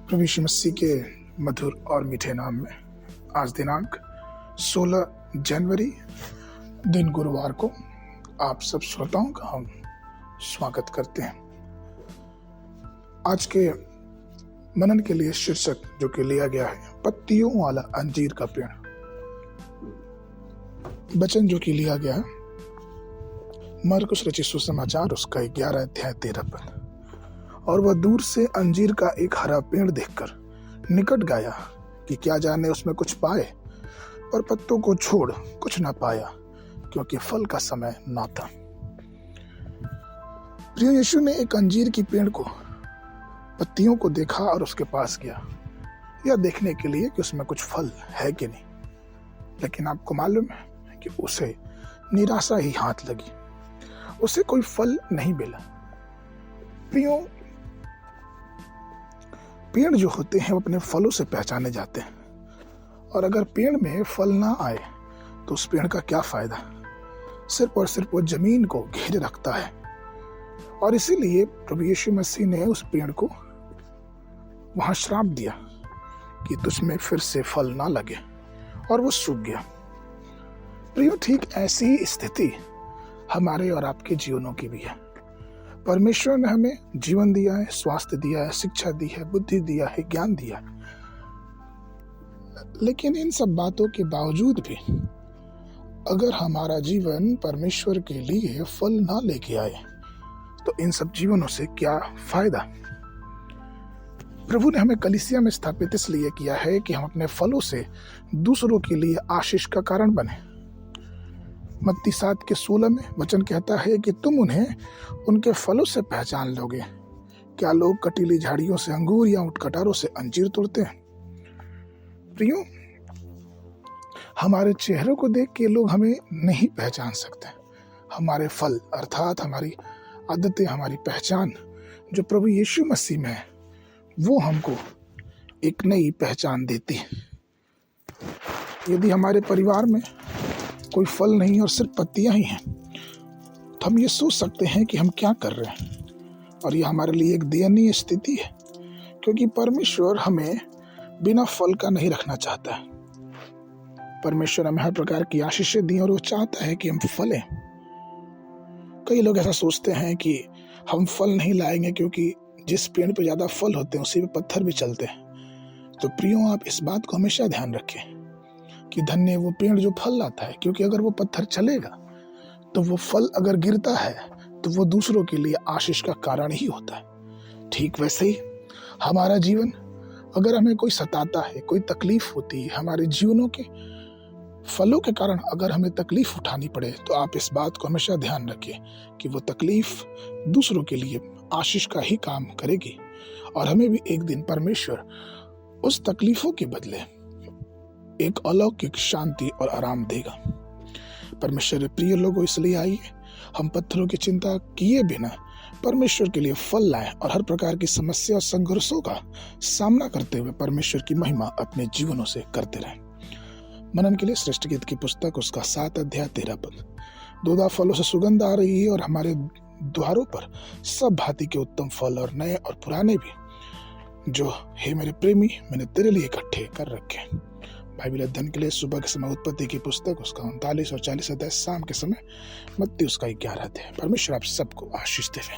प्रभु यीशु मसीह के मधुर और मीठे नाम में आज दिनांक 16 जनवरी दिन गुरुवार को आप सब श्रोताओं का हम स्वागत करते हैं। आज के मनन के लिए शीर्षक जो कि लिया गया है पत्तियों वाला अंजीर का पेड़। वचन जो कि लिया गया है मरकुस रचित सुसमाचार उसका 11 अध्याय 13 पद। और वह दूर से अंजीर का एक हरा पेड़ देखकर निकट गया कि क्या जाने उसमें कुछ पाए, पर पत्तों को छोड़ कुछ न पाया, क्योंकि फल का समय ना था। प्रिय यीशु ने एक अंजीर की पेड़ को पत्तियों को देखा और उसके पास गया, यह देखने के लिए कि उसमें कुछ फल है कि नहीं। लेकिन आपको मालूम है कि उसे निराशा ही हाथ लगी, उसे कोई फल नहीं मिला। प्रियो, पेड़ जो होते हैं वो अपने फलों से पहचाने जाते हैं, और अगर पेड़ में फल ना आए तो उस पेड़ का क्या फायदा। सिर्फ और सिर्फ वो जमीन को घेरे रखता है, और इसीलिए प्रभु यीशु मसीह ने उस पेड़ को वहां श्राप दिया कि तुझमें फिर से फल ना लगे, और वो सूख गया। प्रियो, ठीक ऐसी ही स्थिति हमारे और आपके जीवनों की भी है। परमेश्वर ने हमें जीवन दिया है, स्वास्थ्य दिया है, शिक्षा दी है, बुद्धि दिया है, ज्ञान दिया है, लेकिन इन सब बातों के बावजूद भी अगर हमारा जीवन परमेश्वर के लिए फल ना लेके आए तो इन सब जीवनों से क्या फायदा। प्रभु ने हमें कलीसिया में स्थापित इसलिए किया है कि हम अपने फलों से दूसरों के लिए आशीष का कारण बने। मत्ती 7:16 में वचन कहता है कि तुम उन्हें उनके फलों से पहचान लोगे। क्या लोग कटीली झाड़ियों से अंगूर या ऊँट-कटारों से अंजीर तोड़ते हैं? प्रियो, हमारे चेहरों को देख के लोग हमें नहीं पहचान सकते। हमारे फल अर्थात हमारी आदतें, हमारी पहचान जो प्रभु यीशु मसीह में है, वो हमको एक नई पहचान देती है। यदि हमारे परिवार में कोई फल नहीं और सिर्फ पत्तियां ही हैं, तो हम ये सोच सकते हैं कि हम क्या कर रहे हैं, और ये हमारे लिए एक दयनीय स्थिति है, क्योंकि परमेश्वर हमें बिना फल का नहीं रखना चाहता है। परमेश्वर हमें हर प्रकार की आशीषें दी और वो चाहता है कि हम फलें। कई लोग ऐसा सोचते हैं कि हम फल नहीं लाएंगे क्योंकि जिस पेड़ पे ज्यादा फल होते हैं उसी पे पत्थर भी चलते हैं। तो प्रियो, आप इस बात को हमेशा ध्यान रखें कि धन्य वो पेड़ जो फल लाता है, क्योंकि अगर वो पत्थर चलेगा तो वो फल अगर गिरता है तो वो दूसरों के लिए आशीष का कारण ही होता है। ठीक वैसे ही हमारा जीवन, अगर हमें कोई सताता है, कोई तकलीफ होती है, हमारे जीवनों के फलों के कारण अगर हमें तकलीफ उठानी पड़े, तो आप इस बात को हमेशा ध्यान रखें कि वो तकलीफ दूसरों के लिए आशीष का ही काम करेगी, और हमें भी एक दिन परमेश्वर उस तकलीफों के बदले एक अलौकिक शांति और आराम देगा। परमेश्वर के प्रिय लोगों, इसलिए आइए हम पत्थरों की चिंता किए बिना परमेश्वर के लिए फल लाएं और हर प्रकार की समस्या और संघर्षों का सामना करते हुए परमेश्वर की महिमा अपने जीवनों से करते रहें। मनन के लिए श्रेष्ठ गीत की पुस्तक उसका 7 अध्याय 13 पद। दोदा फलों से सुगंध आ रही है, और हमारे द्वारों पर सब भांति के उत्तम फल और नए और पुराने भी, जो हे मेरे प्रेमी मैंने तेरे लिए इकट्ठे कर रखे। बाइबल अध्ययन के लिए सुबह के समय उत्पत्ति की पुस्तक उसका 39 और 40 अध्याय, शाम के समय मत्ती उसका 11 अध्याय। परमेश्वर आप सबको आशीष देवे।